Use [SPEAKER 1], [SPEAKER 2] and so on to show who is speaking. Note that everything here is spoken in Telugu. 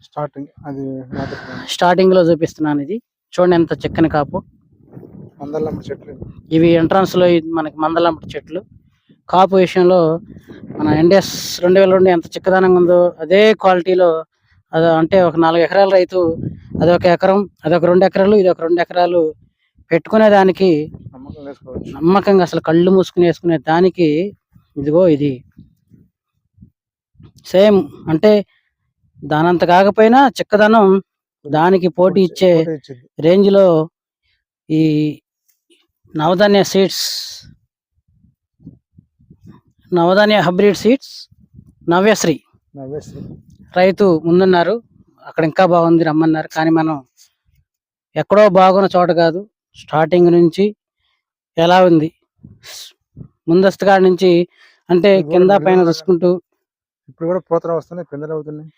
[SPEAKER 1] స్టార్టింగ్ అది
[SPEAKER 2] స్టార్టింగ్ లో చూపిస్తున్నాను. ఇది చూడండి ఎంత చిక్కని కాపు.
[SPEAKER 1] మందలమ్మ చెట్లు
[SPEAKER 2] ఇవి ఎంట్రన్స్ లో మనకి మందలమ్మ చెట్లు. కాపు విషయంలో మన NDS 2002 ఎంత చిక్కదనంగా ఉందో అదే క్వాలిటీలో అంటే ఒక 4 ఎకరాల రైతు అదొక ఎకరం, అదొక 2 ఎకరాలు, ఇదొక 2 ఎకరాలు పెట్టుకునే దానికి నమ్మకంగా అసలు కళ్ళు మూసుకుని వేసుకునే దానికి ఇదిగో ఇది సేమ్. అంటే దానంత కాకపోయినా చిక్కదనం దానికి పోటీ ఇచ్చే రేంజ్ లో ఈ Navadhanya seeds, Navadhanya hybrid seeds Navyasri రైతు ముందున్నారు. అక్కడ ఇంకా బాగుంది రమ్మన్నారు. కానీ మనం ఎక్కడో బాగున్న చోట కాదు, స్టార్టింగ్ నుంచి ఎలా ఉంది ముందస్తుగా నుంచి అంటే కింద పైన చూసుకుంటూ
[SPEAKER 1] ఇప్పుడు కూడా పోతరా వస్తున్నాయి, పిందెలు అవుతున్నాయి.